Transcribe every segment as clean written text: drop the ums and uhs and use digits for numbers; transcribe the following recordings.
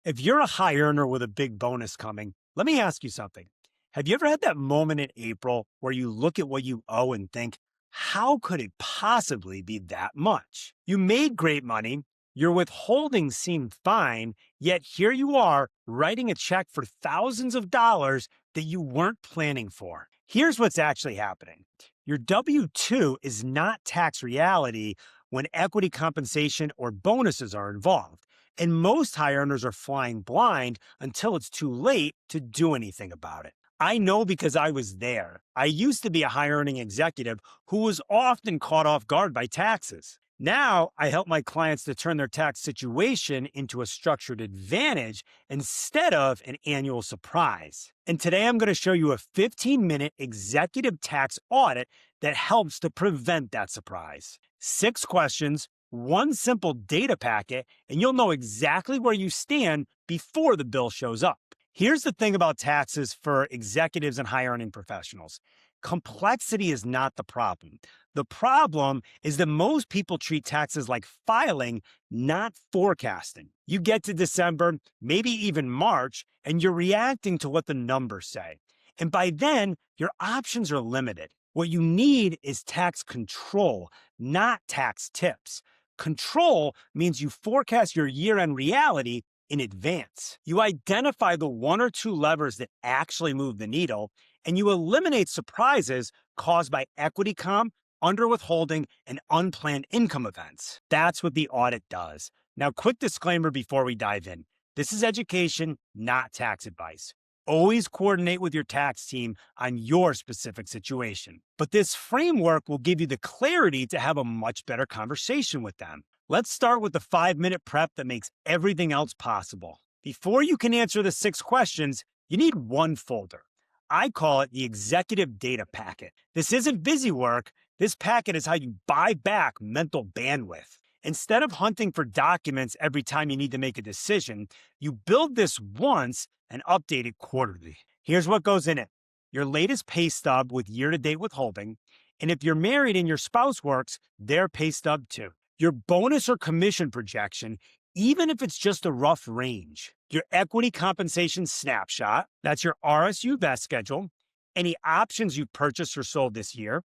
If you're a high earner with a big bonus coming, let me ask you something. Have you ever had that moment in April where you look at what you owe and think, how could it possibly be that much? You made great money, your withholding seemed fine, yet here you are writing a check for thousands of dollars that you weren't planning for. Here's what's actually happening. Your W 2 is not tax reality when equity compensation or bonuses are involved. And most high earners are flying blind until it's too late to do anything about it. I know because I was there. I used to be a high earning executive who was often caught off guard by taxes. Now I help my clients to turn their tax situation into a structured advantage instead of an annual surprise. And today I'm going to show you a 15-minute executive tax audit that helps to prevent that surprise. 6 questions, one simple data packet, and you'll know exactly where you stand before the bill shows up. Here's the thing about taxes for executives and high earning professionals. Complexity is not the problem. The problem is that most people treat taxes like filing, not forecasting. You get to December, maybe even March, and you're reacting to what the numbers say. And by then, your options are limited. What you need is tax control, not tax tips. Control means you forecast your year-end reality in advance. You identify the 1 or 2 levers that actually move the needle, and you eliminate surprises caused by equity comp, under withholding, and unplanned income events. That's what the audit does. Now, quick disclaimer before we dive in. This is education, not tax advice. Always coordinate with your tax team on your specific situation. But this framework will give you the clarity to have a much better conversation with them. Let's start with the 5-minute prep that makes everything else possible. Before you can answer the 6 questions, you need one folder. I call it the Executive Data Packet. This isn't busy work. This packet is how you buy back mental bandwidth. Instead of hunting for documents every time you need to make a decision, you build this once and update it quarterly. Here's what goes in it. Your latest pay stub with year-to-date withholding, and if you're married and your spouse works, their pay stub too. Your bonus or commission projection, even if it's just a rough range. Your equity compensation snapshot, that's your RSU vest schedule, any options you've purchased or sold this year,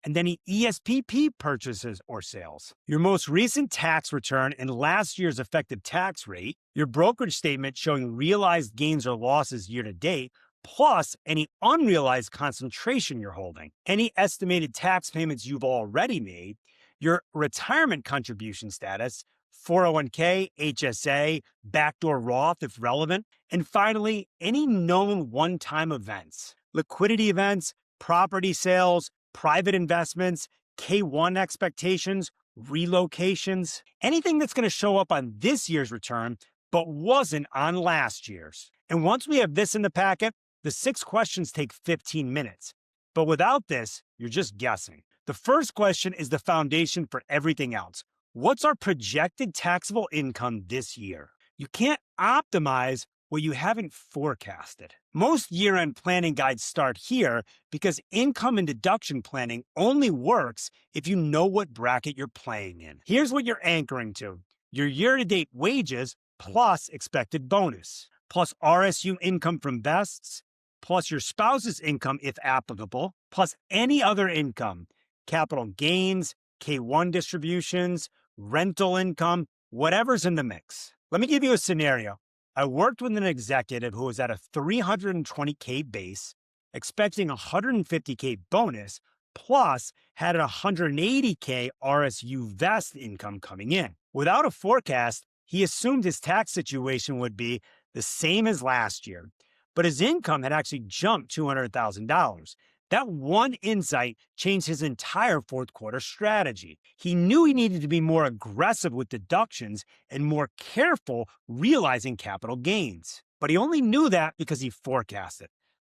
and any ESPP purchases or sales. Your most recent tax return and last year's effective tax rate, your brokerage statement showing realized gains or losses year to date, plus any unrealized concentration you're holding, any estimated tax payments you've already made, your retirement contribution status, 401k, HSA, backdoor Roth if relevant, and finally, any known one-time events, liquidity events, property sales, private investments, K-1 expectations, relocations, anything that's going to show up on this year's return but wasn't on last year's. And once we have this in the packet, the 6 questions take 15 minutes. But without this, you're just guessing. The first question is the foundation for everything else. What's our projected taxable income this year? You can't optimize what you haven't forecasted. Most year-end planning guides start here because income and deduction planning only works if you know what bracket you're playing in. Here's what you're anchoring to. Your year-to-date wages plus expected bonus, plus RSU income from vests, plus your spouse's income if applicable, plus any other income, capital gains, K-1 distributions, rental income, whatever's in the mix. Let me give you a scenario. I worked with an executive who was at a $320K base, expecting a $150K bonus, plus had a $180K RSU vest income coming in. Without a forecast, he assumed his tax situation would be the same as last year, but his income had actually jumped $200,000. That one insight changed his entire fourth quarter strategy. He knew he needed to be more aggressive with deductions and more careful realizing capital gains. But he only knew that because he forecasted.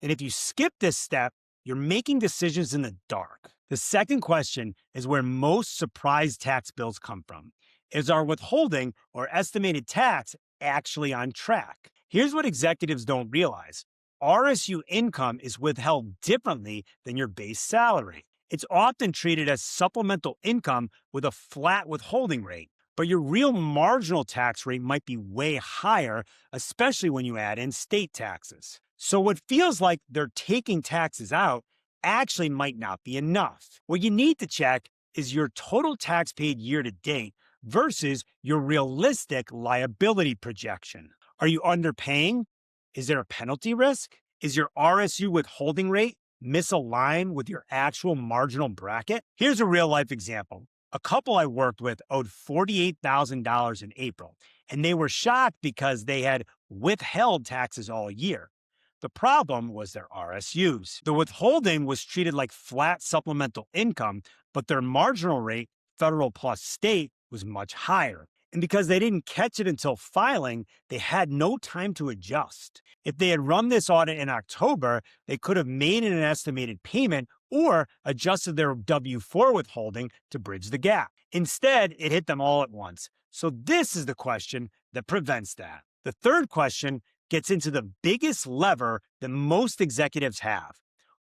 And if you skip this step, you're making decisions in the dark. The second question is where most surprise tax bills come from. Is our withholding or estimated tax actually on track? Here's what executives don't realize. RSU income is withheld differently than your base salary. It's often treated as supplemental income with a flat withholding rate. but your real marginal tax rate might be way higher, especially when you add in state taxes. So what feels like they're taking taxes out actually might not be enough. What you need to check is your total tax paid year to date versus your realistic liability projection. Are you underpaying? Is there a penalty risk? Is your RSU withholding rate misaligned with your actual marginal bracket? Here's a real life example. A couple I worked with owed $48,000 in April, and they were shocked because they had withheld taxes all year. The problem was their RSUs. The withholding was treated like flat supplemental income, but their marginal rate, federal plus state, was much higher. And because they didn't catch it until filing, they had no time to adjust. If they had run this audit in October, they could have made an estimated payment or adjusted their W-4 withholding to bridge the gap. Instead, it hit them all at once. So this is the question that prevents that. The third question gets into the biggest lever that most executives have.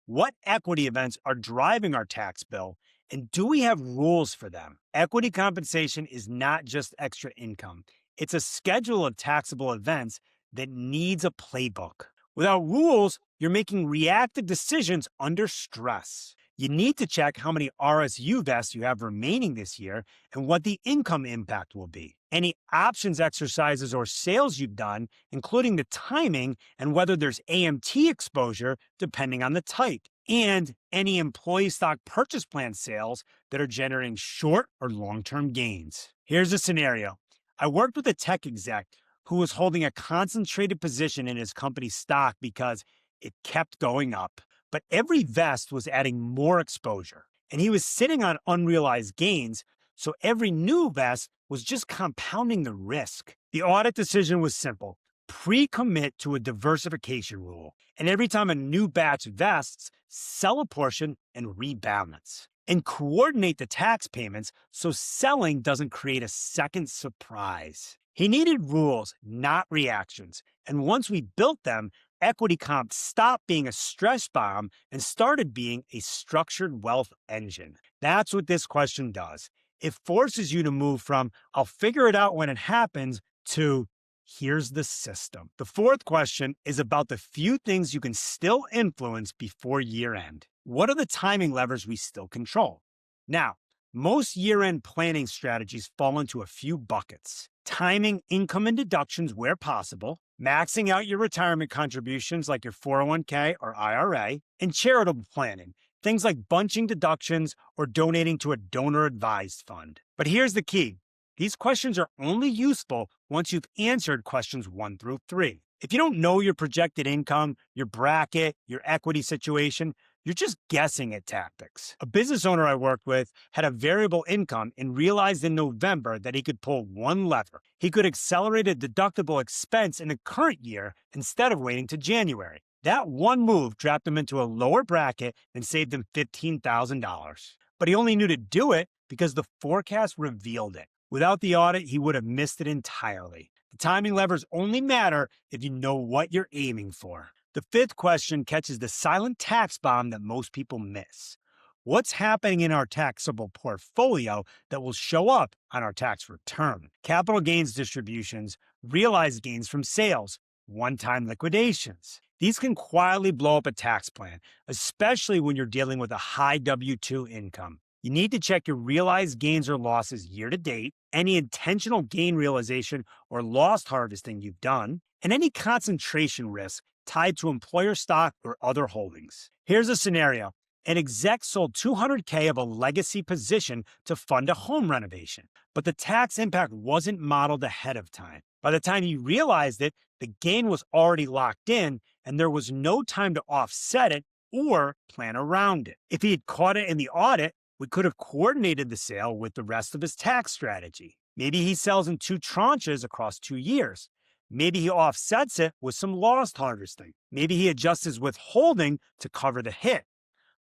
What equity events are driving our tax bill, and do we have rules for them? Equity compensation is not just extra income. It's a schedule of taxable events that needs a playbook. Without rules, you're making reactive decisions under stress. You need to check how many RSU vests you have remaining this year and what the income impact will be. Any options exercises or sales you've done, including the timing and whether there's AMT exposure depending on the type, and any employee stock purchase plan sales that are generating short or long-term gains. Here's a scenario. I worked with a tech exec who was holding a concentrated position in his company's stock because it kept going up. But every vest was adding more exposure, and he was sitting on unrealized gains, so every new vest was just compounding the risk. The audit decision was simple. Pre-commit to a diversification rule, and every time a new batch vests, sell a portion and rebalance. And coordinate the tax payments so selling doesn't create a second surprise. He needed rules, not reactions, and once we built them, equity comp stopped being a stress bomb and started being a structured wealth engine. That's what this question does. It forces you to move from, I'll figure it out when it happens, to, here's the system. The fourth question is about the few things you can still influence before year end. What are the timing levers we still control? Now, most year-end planning strategies fall into a few buckets. Timing income and deductions where possible, maxing out your retirement contributions like your 401k or IRA, and charitable planning, things like bunching deductions or donating to a donor-advised fund. But here's the key. These questions are only useful once you've answered questions 1 through 3. If you don't know your projected income, your bracket, your equity situation, you're just guessing at tactics. A business owner I worked with had a variable income and realized in November that he could pull one lever. He could accelerate a deductible expense in the current year instead of waiting to January. That one move dropped him into a lower bracket and saved him $15,000. But he only knew to do it because the forecast revealed it. Without the audit, he would have missed it entirely. The timing levers only matter if you know what you're aiming for. The fifth question catches the silent tax bomb that most people miss. What's happening in our taxable portfolio that will show up on our tax return? Capital gains distributions, realized gains from sales, one-time liquidations. These can quietly blow up a tax plan, especially when you're dealing with a high W-2 income. You need to check your realized gains or losses year to date, any intentional gain realization or loss harvesting you've done, and any concentration risk tied to employer stock or other holdings. Here's a scenario. An exec sold $200K of a legacy position to fund a home renovation, but the tax impact wasn't modeled ahead of time. By the time he realized it, the gain was already locked in, and there was no time to offset it or plan around it. If he had caught it in the audit, we could have coordinated the sale with the rest of his tax strategy. Maybe he sells in 2 tranches across 2 years. Maybe he offsets it with some loss harvesting. Maybe he adjusts his withholding to cover the hit.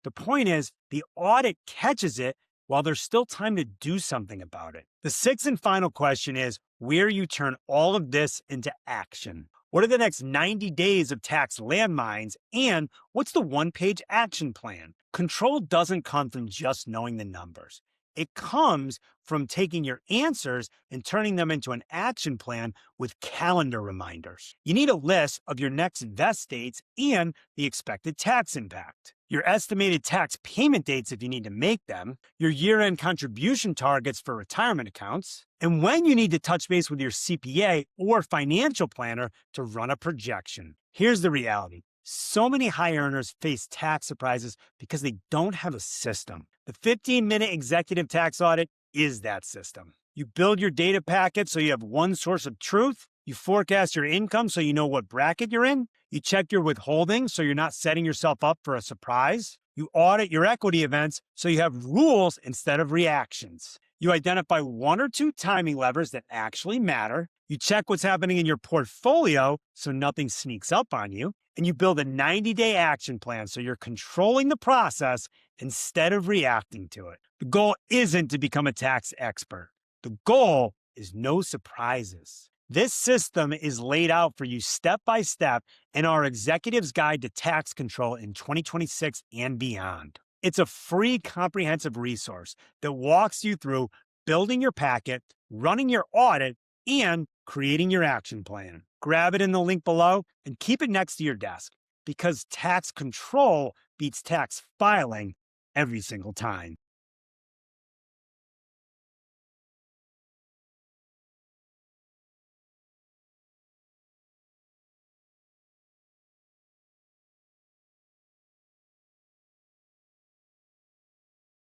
The point is, the audit catches it while there's still time to do something about it. The sixth and final question is where you turn all of this into action. What are the next 90 days of tax landmines, and what's the one-page action plan? Control doesn't come from just knowing the numbers. It comes from taking your answers and turning them into an action plan with calendar reminders. You need a list of your next vest dates and the expected tax impact, your estimated tax payment dates if you need to make them, your year-end contribution targets for retirement accounts, and when you need to touch base with your CPA or financial planner to run a projection. Here's the reality. So many high earners face tax surprises because they don't have a system. The 15-minute executive tax audit is that system. You build your data packet so you have one source of truth. You forecast your income so you know what bracket you're in. You check your withholding so you're not setting yourself up for a surprise. You audit your equity events so you have rules instead of reactions. You identify one or two timing levers that actually matter. You check what's happening in your portfolio so nothing sneaks up on you. And you build a 90-day action plan so you're controlling the process instead of reacting to it. The goal isn't to become a tax expert. The goal is no surprises. This system is laid out for you step by step in our Executive's Guide to Tax Control in 2026 and beyond. It's a free comprehensive resource that walks you through building your packet, running your audit, and creating your action plan. Grab it in the link below and keep it next to your desk because tax control beats tax filing every single time.